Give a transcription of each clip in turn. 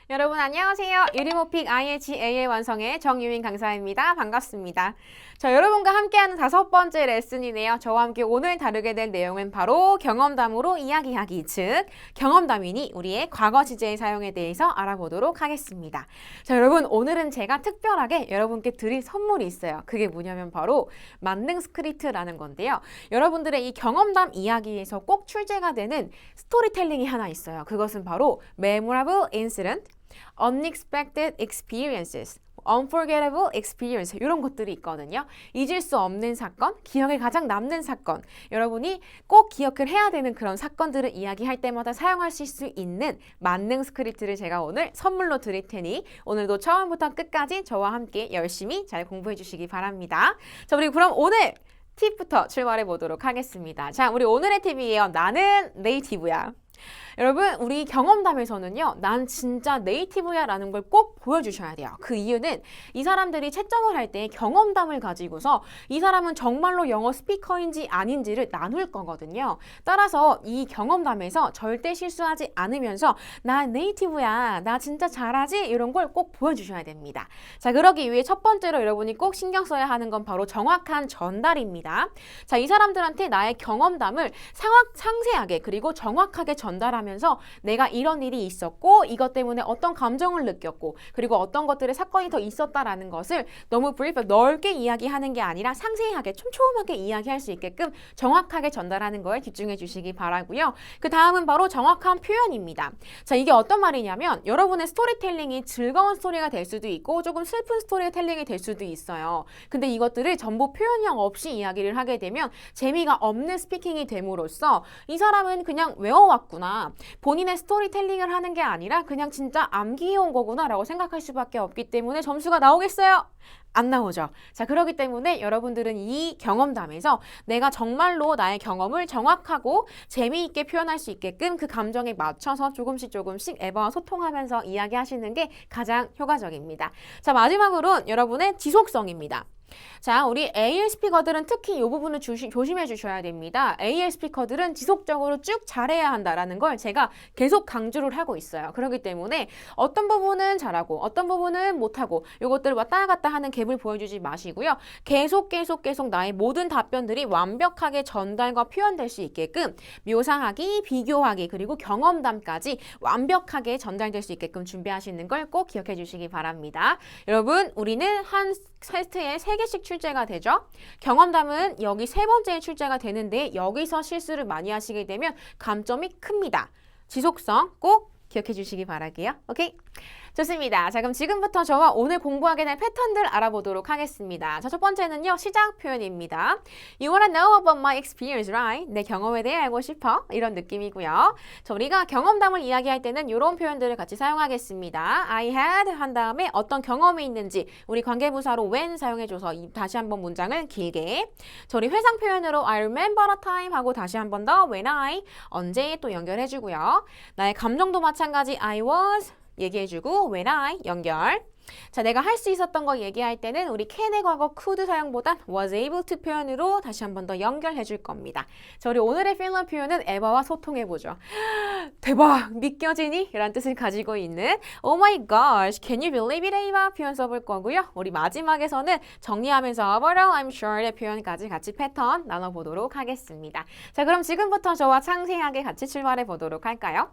여러분 안녕하세요. 유리모픽 IHA의 완성의 정유민 강사입니다. 반갑습니다. 자, 여러분과 함께하는 5번째 레슨이네요. 저와 함께 오늘 다루게 될 내용은 바로 경험담으로 이야기하기, 즉 경험담이니 우리의 과거 시제의 사용에 대해서 알아보도록 하겠습니다. 자, 여러분 오늘은 제가 특별하게 여러분께 드릴 선물이 있어요. 그게 뭐냐면 바로 만능 스크립트라는 건데요. 여러분들의 이 경험담 이야기에서 꼭 출제가 되는 스토리텔링이 하나 있어요. 그것은 바로 memorable incident, unexpected experiences, unforgettable experience 이런 것들이 있거든요. 잊을 수 없는 사건, 기억에 가장 남는 사건, 여러분이 꼭 기억을 해야 되는 그런 사건들을 이야기할 때마다 사용하실 수 있는 만능 스크립트를 제가 오늘 선물로 드릴 테니 오늘도 처음부터 끝까지 저와 함께 열심히 잘 공부해 주시기 바랍니다. 자, 우리 그럼 오늘 팁부터 출발해 보도록 하겠습니다. 자, 우리 오늘의 팁이에요. 나는 네이티브야. 여러분, 우리 경험담에서는요, 난 진짜 네이티브야 라는 걸 꼭 보여주셔야 돼요. 그 이유는 이 사람들이 채점을 할 때 경험담을 가지고서 이 사람은 정말로 영어 스피커인지 아닌지를 나눌 거거든요. 따라서 이 경험담에서 절대 실수하지 않으면서 나 네이티브야, 나 진짜 잘하지? 이런 걸 꼭 보여주셔야 됩니다. 자, 그러기 위해 첫 번째로 여러분이 꼭 신경 써야 하는 건 바로 정확한 전달입니다. 자, 이 사람들한테 나의 경험담을 상세하게 그리고 정확하게 전달하면서 내가 이런 일이 있었고 이것 때문에 어떤 감정을 느꼈고 그리고 어떤 것들의 사건이 더 있었다라는 것을 너무 넓게 이야기하는 게 아니라 상세하게 촘촘하게 이야기할 수 있게끔 정확하게 전달하는 거에 집중해 주시기 바라고요. 그 다음은 바로 정확한 표현입니다. 자, 이게 어떤 말이냐면 여러분의 스토리텔링이 즐거운 스토리가 될 수도 있고 조금 슬픈 스토리텔링이 될 수도 있어요. 근데 이것들을 전부 표현형 없이 이야기를 하게 되면 재미가 없는 스피킹이 됨으로써 이 사람은 그냥 외워왔구나. 본인의 스토리텔링을 하는 게 아니라 그냥 진짜 암기해온 거구나 라고 생각할 수밖에 없기 때문에 점수가 나오겠어요? 안 나오죠. 자, 그렇기 때문에 여러분들은 이 경험담에서 내가 정말로 나의 경험을 정확하고 재미있게 표현할 수 있게끔 그 감정에 맞춰서 조금씩 에바와 소통하면서 이야기하시는 게 가장 효과적입니다. 자, 마지막으로는 여러분의 지속성입니다. 자, 우리 AL 스피커들은 특히 이 부분을 조심해 주셔야 됩니다. AL 스피커들은 지속적으로 쭉 잘해야 한다라는 걸 제가 계속 강조를 하고 있어요. 그렇기 때문에 어떤 부분은 잘하고 어떤 부분은 못하고 이것들을 왔다 갔다 하는 갭을 보여주지 마시고요. 계속 나의 모든 답변들이 완벽하게 전달과 표현될 수 있게끔 묘사하기, 비교하기, 그리고 경험담까지 완벽하게 전달될 수 있게끔 준비하시는 걸 꼭 기억해 주시기 바랍니다. 여러분, 우리는 한 세트에 3개씩 출제가 되죠. 경험담은 여기 3번째에 출제가 되는데 여기서 실수를 많이 하시게 되면 감점이 큽니다. 지속성 꼭 기억해 주시기 바랄게요. 오케이? 좋습니다. 자, 그럼 지금부터 저와 오늘 공부하게 될 패턴들 알아보도록 하겠습니다. 자, 첫 번째는요, 시작 표현입니다. You wanna know about my experience, right? 내 경험에 대해 알고 싶어? 이런 느낌이고요. 자, 우리가 경험담을 이야기할 때는 이런 표현들을 같이 사용하겠습니다. I had 한 다음에 어떤 경험이 있는지 우리 관계부사로 when 사용해줘서 다시 한번 문장을 길게. 자, 우리 회상 표현으로 I remember a time 하고 다시 한번 더 when I 언제 또 연결해주고요. 나의 감정도 마찬가지 I was 얘기해주고 when I 연결. 자, 내가 할 수 있었던 거 얘기할 때는 우리 can의 과거 could 사용보단 was able to 표현으로 다시 한번 더 연결해 줄 겁니다. 자, 우리 오늘의 필러 표현은 에바와 소통해보죠. 대박! 믿겨지니? 이란 뜻을 가지고 있는 Oh my gosh, can you believe it, 에바? 표현 써볼 거고요. 우리 마지막에서는 정리하면서 But I'm sure의 표현까지 같이 패턴 나눠보도록 하겠습니다. 자, 그럼 지금부터 저와 상세하게 같이 출발해 보도록 할까요?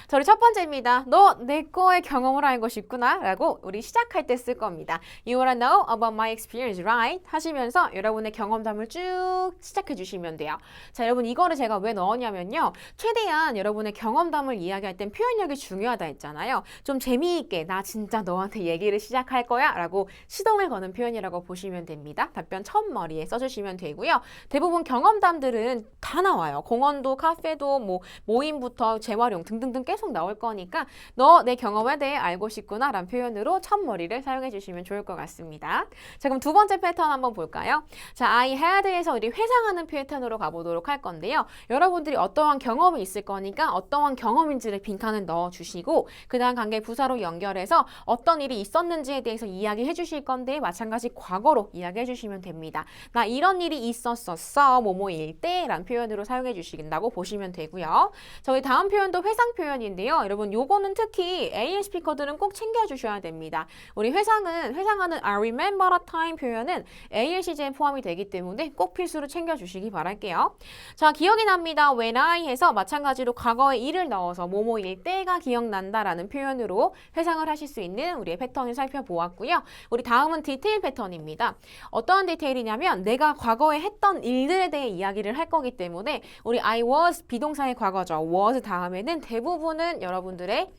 자, 우리 첫 번째입니다. 너 내 거의 경험을 알고 싶구나? 라고 우리 시작할 때 쓸 겁니다. You wanna know about my experience, right? 하시면서 여러분의 경험담을 쭉 시작해 주시면 돼요. 자, 여러분 이거를 제가 왜 넣었냐면요. 최대한 여러분의 경험담을 이야기할 땐 표현력이 중요하다 했잖아요. 좀 재미있게 나 진짜 너한테 얘기를 시작할 거야 라고 시동을 거는 표현이라고 보시면 됩니다. 답변 첫 머리에 써주시면 되고요. 대부분 경험담들은 다 나와요. 공원도 카페도 뭐 모임부터 재활용 등등등 계속 나올 거니까 너 내 경험에 대해 알고 싶구나 라는 표현으로 첫 머리를 사용해 주시면 좋을 것 같습니다. 자, 그럼 두 번째 패턴 한번 볼까요? 자, I had에서 우리 회상하는 패턴으로 가보도록 할 건데요. 여러분들이 어떠한 경험이 있을 거니까 어떠한 경험인지를 빈칸을 넣어주시고 그 다음 관계 부사로 연결해서 어떤 일이 있었는지에 대해서 이야기해 주실 건데 마찬가지 과거로 이야기해 주시면 됩니다. 나 이런 일이 있었었어 뭐뭐일 때 라는 표현으로 사용해 주신다고 보시면 되고요. 저희 다음 표현도 회상 표현인데요. 여러분 요거는 특히 AL 스피커들은 꼭 챙겨주셔야 됩니다. 우리 회상하는 I remember a time 표현은 AL 시제에 포함이 되기 때문에 꼭 필수로 챙겨주시기 바랄게요. 자, 기억이 납니다. when I 해서 마찬가지로 과거에 일을 넣어서 뭐뭐일 때가 기억난다라는 표현으로 회상을 하실 수 있는 우리의 패턴을 살펴보았고요. 우리 다음은 디테일 패턴입니다. 어떠한 디테일이냐면 내가 과거에 했던 일들에 대해 이야기를 할 거기 때문에 우리 I was 비동사의 과거죠. was 다음에는 대부분은 여러분들의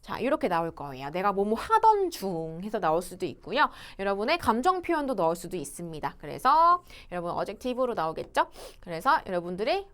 자, 이렇게 나올 거예요. 내가 뭐뭐 하던 중 해서 나올 수도 있고요. 여러분의 감정 표현도 넣을 수도 있습니다. 그래서 여러분 어젝티브로 나오겠죠? 그래서 여러분들의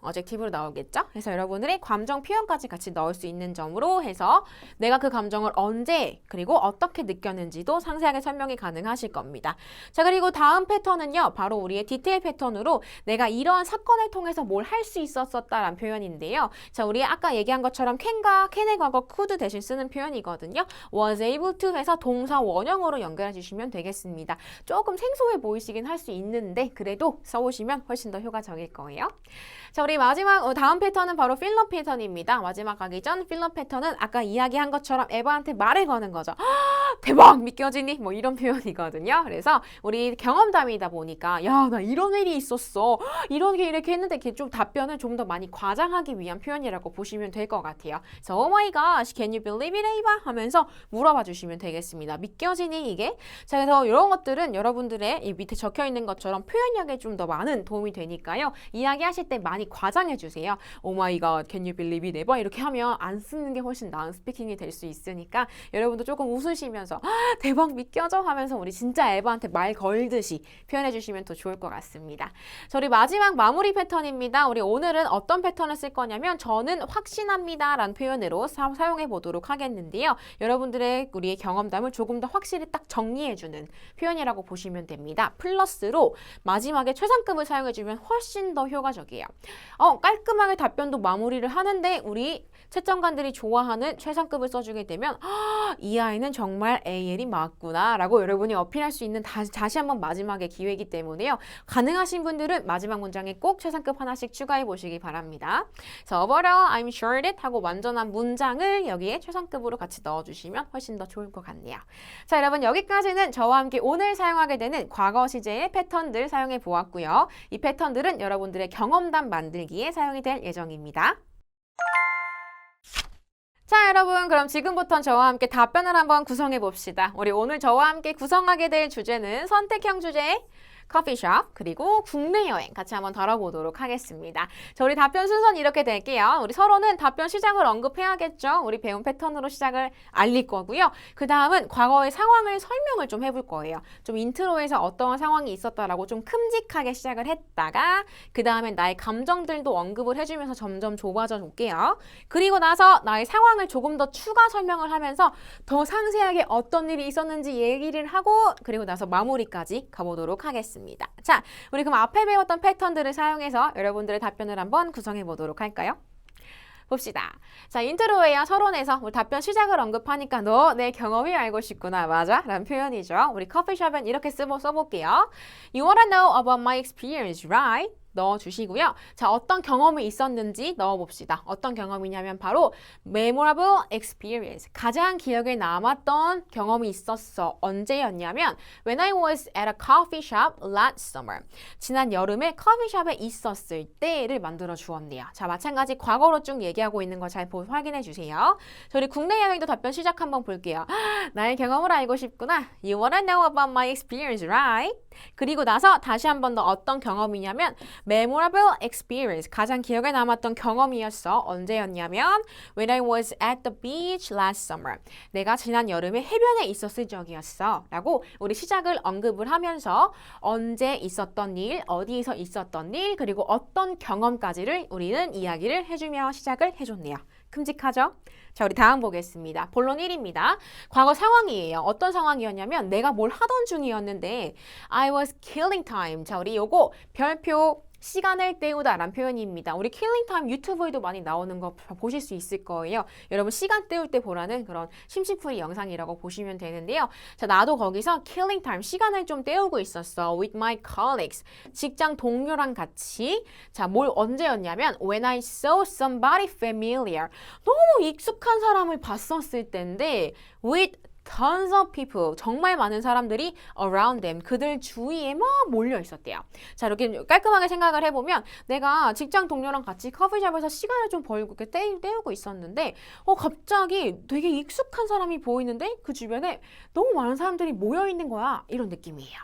어젝티브로 나오겠죠? 그래서 여러분들의 감정 표현까지 같이 넣을 수 있는 점으로 해서 내가 그 감정을 언제 그리고 어떻게 느꼈는지도 상세하게 설명이 가능하실 겁니다. 자, 그리고 다음 패턴은요. 바로 우리의 디테일 패턴으로 내가 이런 사건을 통해서 뭘 할 수 있었었다라는 표현인데요. 자, 우리 아까 얘기한 것처럼 can의 과거 could 대신 쓰는 표현이거든요. was able to 해서 동사 원형으로 연결해 주시면 되겠습니다. 조금 생소해 보이시긴 할 수 있는데 그래도 써보시면 훨씬 더 효과적일 거예요. 자, 우리 마지막 다음 패턴은 바로 필러 패턴입니다. 마지막 가기 전 필러 패턴은 아까 이야기한 것처럼 에바한테 말을 거는 거죠. 대박 믿겨지니? 뭐 이런 표현이거든요. 그래서 우리 경험담이다 보니까 야, 나 이런 일이 있었어. 이런 게 이렇게 했는데 이렇게 좀 답변을 좀 더 많이 과장하기 위한 표현이라고 보시면 될 것 같아요. 그래서 Oh my gosh, can you believe it, Ava? 하면서 물어봐 주시면 되겠습니다. 믿겨지니 이게? 자, 그래서 이런 것들은 여러분들의 이 밑에 적혀 있는 것처럼 표현력에 좀 더 많은 도움이 되니까요. 이야기하실 때 많이 과장해 주세요. Oh my god, can you believe it, Ava? 이렇게 하면 안 쓰는 게 훨씬 나은 스피킹이 될 수 있으니까 여러분도 조금 웃으시면서 대박 믿겨져? 하면서 우리 진짜 에바한테 말 걸듯이 표현해 주시면 더 좋을 것 같습니다. 저희 마지막 마무리 패턴입니다. 우리 오늘은 어떤 패턴을 쓸 거냐면 저는 확신합니다 라는 표현으로 사용해 보도록 하겠는데요. 여러분들의 우리의 경험담을 조금 더 확실히 딱 정리해 주는 표현이라고 보시면 됩니다. 플러스로 마지막에 최상급을 사용해 주면 훨씬 더 효과적이에요. 깔끔하게 답변도 마무리를 하는데 우리 채점관들이 좋아하는 최상급을 써주게 되면 이 아이는 정말 AL이 맞구나 라고 여러분이 어필할 수 있는 다시 한번 마지막에 기회이기 때문에요. 가능하신 분들은 마지막 문장에 꼭 최상급 하나씩 추가해 보시기 바랍니다. 그래서 overall, I'm sure that 하고 완전한 문장을 여기에 최상급으로 같이 넣어주시면 훨씬 더 좋을 것 같네요. 자, 여러분 여기까지는 저와 함께 오늘 사용하게 되는 과거 시제의 패턴들 사용해 보았고요. 이 패턴들은 여러분들의 경험담 만들기에 사용이 될 예정입니다. 자, 여러분 그럼 지금부터 저와 함께 답변을 한번 구성해 봅시다. 우리 오늘 저와 함께 구성하게 될 주제는 선택형 주제, 커피숍, 그리고 국내 여행 같이 한번 다뤄보도록 하겠습니다. 자, 우리 답변 순서는 이렇게 될게요. 우리 서로는 답변 시작을 언급해야겠죠. 우리 배운 패턴으로 시작을 알릴 거고요. 그 다음은 과거의 상황을 설명을 좀 해볼 거예요. 좀 인트로에서 어떠한 상황이 있었다라고 좀 큼직하게 시작을 했다가 그 다음에 나의 감정들도 언급을 해주면서 점점 좁아져 볼게요. 그리고 나서 나의 상황을 조금 더 추가 설명을 하면서 더 상세하게 어떤 일이 있었는지 얘기를 하고 그리고 나서 마무리까지 가보도록 하겠습니다. 자, 우리 그럼 앞에 배웠던 패턴들을 사용해서 여러분들의 답변을 한번 구성해 보도록 할까요? 봅시다. 자, 인트로에요. 서론에서 우리 답변 시작을 언급하니까 너 내 경험이 알고 싶구나. 맞아? 라는 표현이죠. 우리 커피숍은 이렇게 써볼게요. You wanna know about my experience, right? 넣어주시고요. 자, 어떤 경험이 있었는지 넣어봅시다. 어떤 경험이냐면 바로 memorable experience. 가장 기억에 남았던 경험이 있었어. 언제였냐면 when I was at a coffee shop last summer. 지난 여름에 커피숍에 있었을 때를 만들어 주었네요. 자, 마찬가지 과거로 쭉 얘기하고 있는 거 잘 확인해 주세요. 저희 국내 여행도 답변 시작 한번 볼게요. 나의 경험을 알고 싶구나. You wanna know about my experience, right? 그리고 나서 다시 한 번 더 어떤 경험이냐면 memorable experience. 가장 기억에 남았던 경험이었어. 언제였냐면 when I was at the beach last summer. 내가 지난 여름에 해변에 있었을 적이었어. 라고 우리 시작을 언급을 하면서 언제 있었던 일, 어디에서 있었던 일, 그리고 어떤 경험까지를 우리는 이야기를 해주며 시작을 해줬네요. 큼직하죠? 자, 우리 다음 보겠습니다. 본론 1입니다. 과거 상황이에요. 어떤 상황이었냐면 내가 뭘 하던 중이었는데 I was killing time. 자, 우리 요거 별표 시간을 때우다라는 표현입니다. 우리 킬링 타임 유튜브에도 많이 나오는 거 보실 수 있을 거예요. 여러분 시간 때울 때 보라는 그런 심심풀이 영상이라고 보시면 되는데요. 자, 나도 거기서 킬링 타임 시간을 좀 때우고 있었어. With my colleagues. 직장 동료랑 같이. 자, 뭘 언제였냐면 when I saw somebody familiar. 너무 익숙한 사람을 봤었을 때인데 with tons of people, 정말 많은 사람들이 around them, 그들 주위에 막 몰려 있었대요. 자, 이렇게 깔끔하게 생각을 해보면 내가 직장 동료랑 같이 커피숍에서 시간을 좀 벌고 이렇게 때우고 있었는데 갑자기 되게 익숙한 사람이 보이는데 그 주변에 너무 많은 사람들이 모여 있는 거야. 이런 느낌이에요.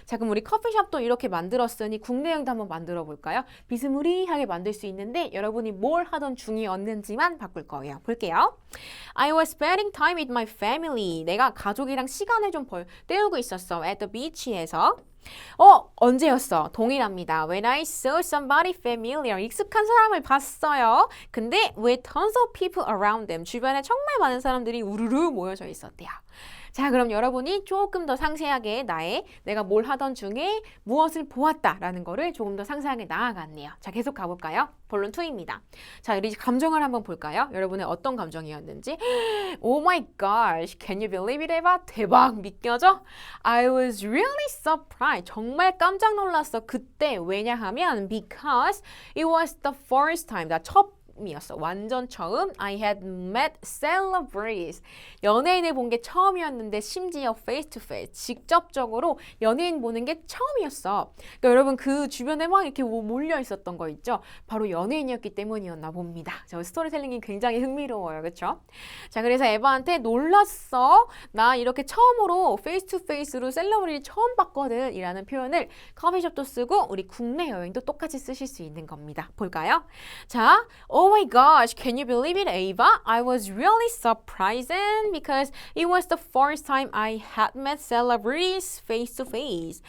자, 그럼 우리 커피숍도 이렇게 만들었으니 국내형도 한번 만들어 볼까요? 비스무리하게 만들 수 있는데 여러분이 뭘 하던 중이었는지만 바꿀 거예요. 볼게요. I was spending time with my family. 내가 가족이랑 시간을 좀 때우고 있었어. At the beach에서. 언제였어? 동일합니다. When I saw somebody familiar. 익숙한 사람을 봤어요. 근데 with tons of people around them. 주변에 정말 많은 사람들이 우르르 모여져 있었대요. 자, 그럼 여러분이 조금 더 상세하게 내가 뭘 하던 중에 무엇을 보았다라는 거를 조금 더 상세하게 나아갔네요. 자, 계속 가볼까요? 본론 2입니다. 자, 우리 감정을 한번 볼까요? 여러분의 어떤 감정이었는지. Oh my gosh, can you believe it, 에바? 대박, 믿겨져? I was really surprised. 정말 깜짝 놀랐어. 그때 왜냐하면 because it was the first time. 나 처음이었어. 완전 처음. I had met celebrities. 연예인을 본 게 처음이었는데 심지어 face to face. 직접적으로 연예인 보는 게 처음이었어. 그러니까 여러분 그 주변에 막 이렇게 몰려 있었던 거 있죠? 바로 연예인이었기 때문이었나 봅니다. 저 스토리텔링이 굉장히 흥미로워요. 그렇죠? 자, 그래서 에바한테 놀랐어. 나 이렇게 처음으로 face to face로 셀러브리티 처음 봤거든. 이라는 표현을 커피숍도 쓰고 우리 국내 여행도 똑같이 쓰실 수 있는 겁니다. 볼까요? 자, Oh my gosh, can you believe it, Ava? I was really surprised because it was the first time I had met celebrities face to face.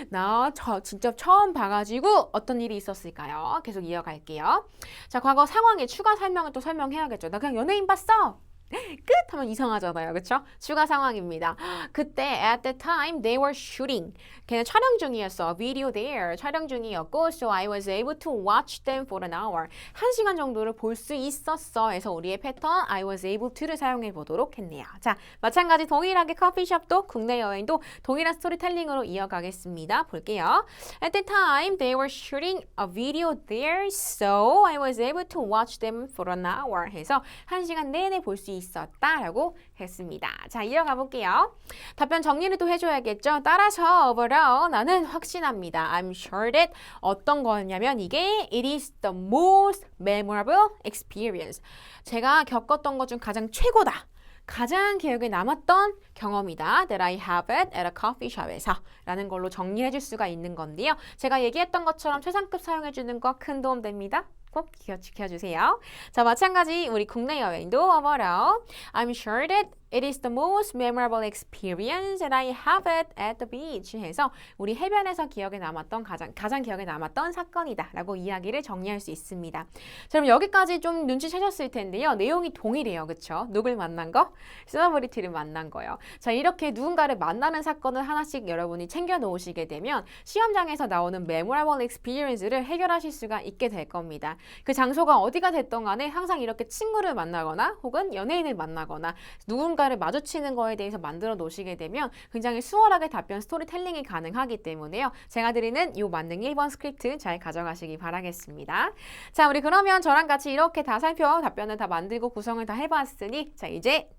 나 진짜 처음 봐가지고 어떤 일이 있었을까요? 계속 이어갈게요. 자, 과거 상황에 추가 설명을 또 설명해야겠죠. 나 그냥 연예인 봤어. 끝! 하면 이상하잖아요. 그쵸? 추가 상황입니다. 그때 at the time they were shooting. 걔는 촬영 중이었어. Video there. 촬영 중이었고 so I was able to watch them for an hour. 1시간 정도를 볼 수 있었어. 해서 우리의 패턴 I was able to를 사용해 보도록 했네요. 자, 마찬가지 동일하게 커피숍도 국내 여행도 동일한 스토리텔링으로 이어가겠습니다. 볼게요. At the time they were shooting a video there so I was able to watch them for an hour. 해서 1시간 내내 볼 수 있었다라고 했습니다. 자, 이어가 볼게요. 답변 정리를 또 해줘야겠죠. 따라서 overall 나는 확신합니다. I'm sure that 어떤 거였냐면 이게 it is the most memorable experience. 제가 겪었던 것 중 가장 최고다. 가장 기억에 남았던 경험이다. That I have it at a coffee shop에서 라는 걸로 정리해 줄 수가 있는 건데요. 제가 얘기했던 것처럼 최상급 사용해 주는 거 큰 도움 됩니다. 꼭 지켜주세요. 자, 마찬가지 우리 국내 여행도 overall I'm sure that it is the most memorable experience that I have it at the beach 해서 우리 해변에서 기억에 남았던 가장 기억에 남았던 사건이다 라고 이야기를 정리할 수 있습니다. 자, 그럼 여기까지 좀 눈치채셨을 텐데요. 내용이 동일해요. 그쵸? 누굴 만난 거? 셀러브리티를 만난 거예요. 자, 이렇게 누군가를 만나는 사건을 하나씩 여러분이 챙겨 놓으시게 되면 시험장에서 나오는 memorable experience를 해결하실 수가 있게 될 겁니다. 그 장소가 어디가 됐던 간에 항상 이렇게 친구를 만나거나 혹은 연예인을 만나거나 누군가를 마주치는 거에 대해서 만들어 놓으시게 되면 굉장히 수월하게 답변 스토리텔링이 가능하기 때문에요. 제가 드리는 이 만능 1번 스크립트 잘 가져가시기 바라겠습니다. 자, 우리 그러면 저랑 같이 이렇게 다 답변을 다 만들고 구성을 다 해봤으니 자, 이제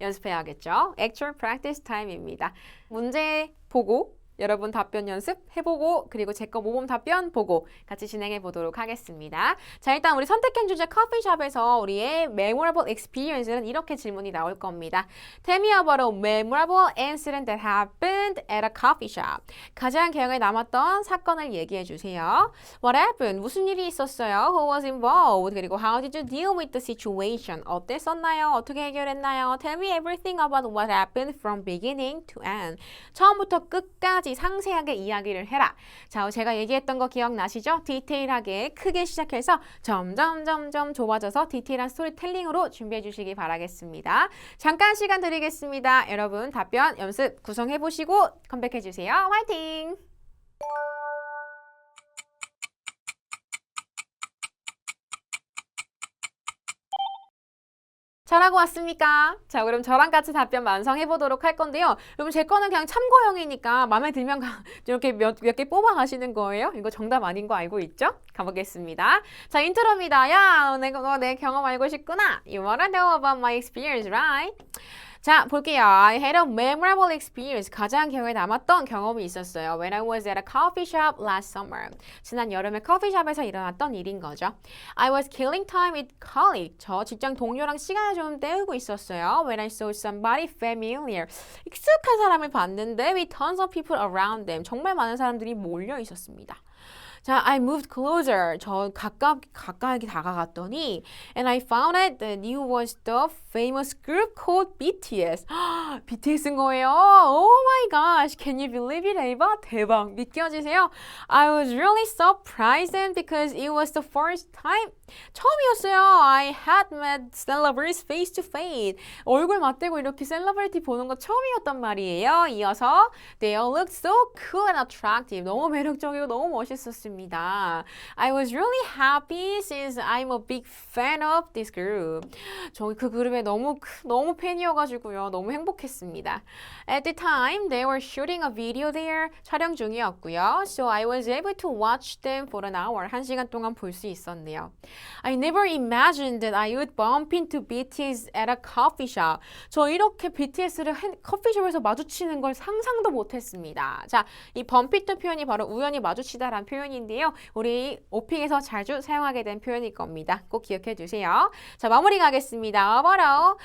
연습해야겠죠. Actual Practice Time입니다. 문제 보고 여러분 답변 연습해보고 그리고 제 거 모범 답변 보고 같이 진행해 보도록 하겠습니다. 자, 일단 우리 선택한 주제 커피숍에서 우리의 memorable experience는 이렇게 질문이 나올 겁니다. Tell me about a memorable incident that happened at a coffee shop. 가장 기억에 남았던 사건을 얘기해 주세요. What happened? 무슨 일이 있었어요? Who was involved? 그리고 how did you deal with the situation? 어땠었나요? 어떻게 해결했나요? Tell me everything about what happened from beginning to end. 처음부터 끝까지 끝까지 상세하게 이야기를 해라. 자, 제가 얘기했던 거 기억나시죠? 디테일하게 크게 시작해서 점점 좁아져서 디테일한 스토리텔링으로 준비해 주시기 바라겠습니다. 잠깐 시간 드리겠습니다. 여러분 답변 연습 구성해 보시고 컴백해 주세요. 화이팅! 잘하고 왔습니까? 자, 그럼 저랑 같이 답변 완성해 보도록 할 건데요. 여러분 제 거는 그냥 참고용이니까 마음에 들면 이렇게 몇 개 뽑아 가시는 거예요. 이거 정답 아닌 거 알고 있죠? 가보겠습니다. 자, 인트로입니다. 야, 너 내 경험 알고 싶구나. You wanna know about my experience, right? 자, 볼게요. I had a memorable experience. 가장 기억에 남았던 경험이 있었어요. When I was at a coffee shop last summer. 지난 여름에 커피숍에서 일어났던 일인 거죠. I was killing time with colleague. 저 직장 동료랑 시간을 좀 때우고 있었어요. When I saw somebody familiar. 익숙한 사람을 봤는데 with tons of people around them. 정말 많은 사람들이 몰려 있었습니다. 자, I moved closer. 저 가까이 다가갔더니 and I found out that it was the famous group called BTS. BTS인 거예요. Oh my gosh. Can you believe it, 에이바? 대박. 믿겨지세요? I was really surprised because it was the first time. 처음이었어요. I had met celebrities face to face. 얼굴 맞대고 이렇게 셀러브리티 보는 거 처음이었단 말이에요. 이어서 they all looked so cool and attractive. 너무 매력적이고 너무 멋있었습니다. I was really happy since I'm a big fan of this group. 저 그 그룹에 너무 팬이어가지고요. 너무 행복했습니다. At the time, they were shooting a video there. 촬영 중이었고요. So I was able to watch them for an hour. 1시간 동안 볼 수 있었네요. I never imagined that I would bump into BTS at a coffee shop. 저 이렇게 BTS를 커피숍에서 마주치는 걸 상상도 못했습니다. 자, 이 bump into 표현이 바로 우연히 마주치다라는 표현인데요. 우리 오픽에서 자주 사용하게 된 표현일 겁니다. 꼭 기억해 주세요. 자, 마무리 가겠습니다. 바로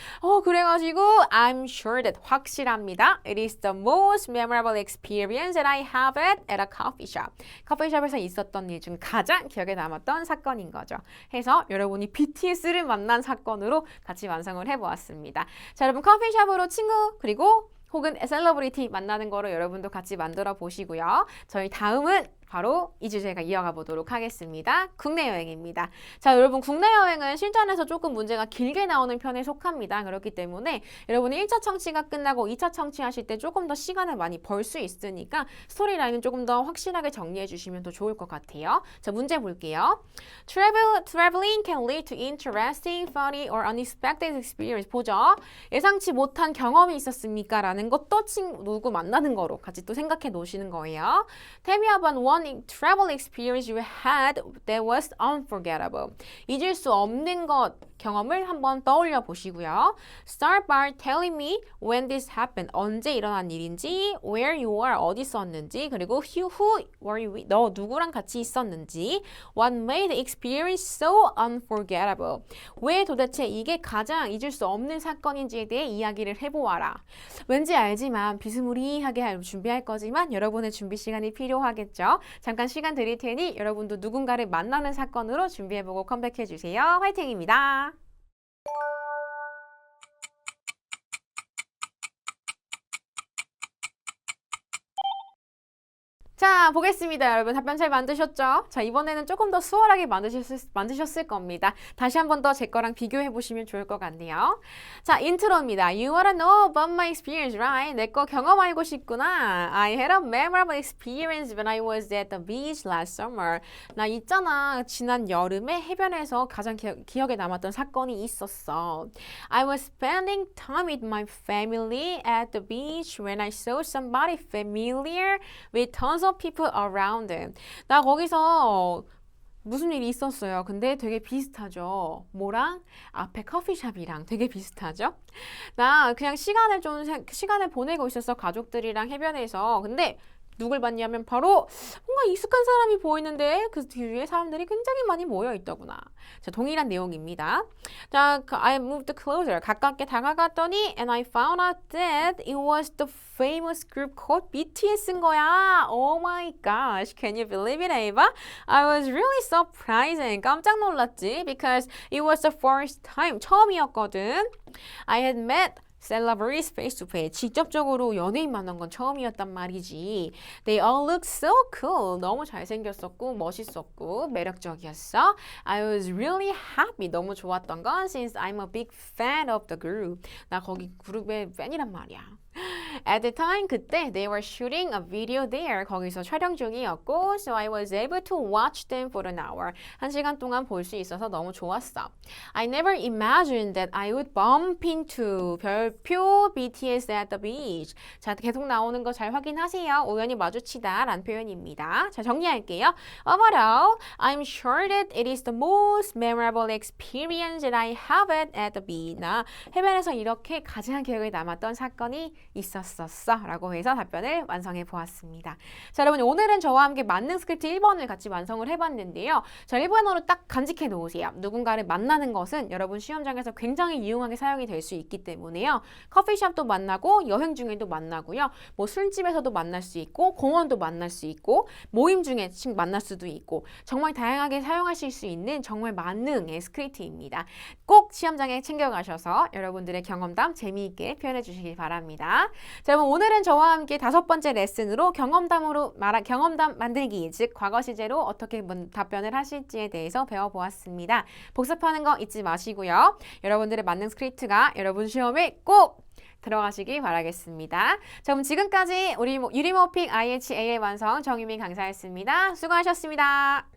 그래가지고 I'm sure that 확실합니다. It is the most memorable experience that I have at a coffee shop. 커피숍에서 있었던 일 중 가장 기억에 남았던 사건인 거죠. 해서 여러분이 BTS를 만난 사건으로 같이 완성을 해보았습니다. 자, 여러분 커피숍으로 친구 그리고 혹은 셀러브리티 만나는 거로 여러분도 같이 만들어 보시고요. 저희 다음은 바로 이 주제가 이어가 보도록 하겠습니다. 국내 여행입니다. 자, 여러분 국내 여행은 실전에서 조금 문제가 길게 나오는 편에 속합니다. 그렇기 때문에 여러분이 1차 청취가 끝나고 2차 청취하실 때 조금 더 시간을 많이 벌 수 있으니까 스토리라인은 조금 더 확실하게 정리해 주시면 더 좋을 것 같아요. 자, 문제 볼게요. Traveling can lead to interesting, funny, or unexpected experience. 보죠. 예상치 못한 경험이 있었습니까? 라는 것도 누구 만나는 거로 같이 또 생각해 놓으시는 거예요. Tell me about one travel experience you had that was unforgettable. 잊을 수 없는 경험을 한번 떠올려 보시고요. Start by telling me when this happened. 언제 일어난 일인지, where you are, 어디 있었는지, 그리고 who were you with, 너 누구랑 같이 있었는지, what made the experience so unforgettable. 왜 도대체 이게 가장 잊을 수 없는 사건인지에 대해 이야기를 해보아라. 왠지 알지만 비스무리하게 준비할 거지만 여러분의 준비 시간이 필요하겠죠. 잠깐 시간 드릴 테니 여러분도 누군가를 만나는 사건으로 준비해보고 컴백해주세요. 화이팅입니다. 자, 보겠습니다. 여러분 답변 잘 만드셨죠? 자, 이번에는 조금 더 수월하게 만드셨을 겁니다. 다시 한 번 더 제 거랑 비교해 보시면 좋을 것 같네요. 자, 인트로입니다. You wanna know about my experience, right? 내 거 경험 알고 싶구나. I had a memorable experience when I was at the beach last summer. 나 있잖아. 지난 여름에 해변에서 가장 기억에 남았던 사건이 있었어. I was spending time with my family at the beach when I saw somebody familiar with tons of people around them. 나 거기서 무슨 일이 있었어요. 근데 되게 비슷하죠. 뭐랑? 앞에 커피숍이랑 되게 비슷하죠? 나 그냥 시간을 보내고 있었어. 가족들이랑 해변에서. 근데 누굴 봤냐면 바로 뭔가 익숙한 사람이 보이는데 그 뒤에 사람들이 굉장히 많이 모여 있더구나. 자, 동일한 내용입니다. 자, I moved closer. 가깝게 다가갔더니 and I found out that it was the famous group called BTS인 거야. Oh my gosh. Can you believe it, Ava? I was really surprised. 깜짝 놀랐지. Because it was the first time. 처음이었거든. I had met celebrities face to face. 직접적으로 연예인 만난 건 처음이었단 말이지. They all look so cool. 너무 잘생겼었고 멋있었고 매력적이었어. I was really happy. 너무 좋았던 건 since I'm a big fan of the group. 나 거기 그룹의 팬이란 말이야. At the time, 그때 they were shooting a video there. 거기서 촬영 중이었고 so I was able to watch them for an hour. 1시간 동안 볼 수 있어서 너무 좋았어. I never imagined that I would bump into 별표 BTS at the beach. 자, 계속 나오는 거 잘 확인하세요. 우연히 마주치다 라는 표현입니다. 자, 정리할게요. Overall, I'm sure that it is the most memorable experience that I have at the beach. 나 해변에서 이렇게 가장 기억에 남았던 사건이 있었었어 라고 해서 답변을 완성해 보았습니다. 자, 여러분 오늘은 저와 함께 만능 스크립트 1번을 같이 완성을 해봤는데요. 자, 1번으로 딱 간직해 놓으세요. 누군가를 만나는 것은 여러분 시험장에서 굉장히 유용하게 사용이 될 수 있기 때문에요. 커피숍도 만나고 여행 중에도 만나고요. 뭐 술집에서도 만날 수 있고 공원도 만날 수 있고 모임 중에 만날 수도 있고 정말 다양하게 사용하실 수 있는 정말 만능의 스크립트입니다. 꼭 시험장에 챙겨가셔서 여러분들의 경험담 재미있게 표현해 주시길 바랍니다. 자, 여러분 오늘은 저와 함께 5번째 레슨으로 경험담 만들기, 즉 과거 시제로 어떻게 답변을 하실지에 대해서 배워보았습니다. 복습하는 거 잊지 마시고요. 여러분들의 만능 스크립트가 여러분 시험에 꼭 들어가시길 바라겠습니다. 자, 그럼 지금까지 우리 유리모픽 IHAL 완성 정유민 강사였습니다. 수고하셨습니다.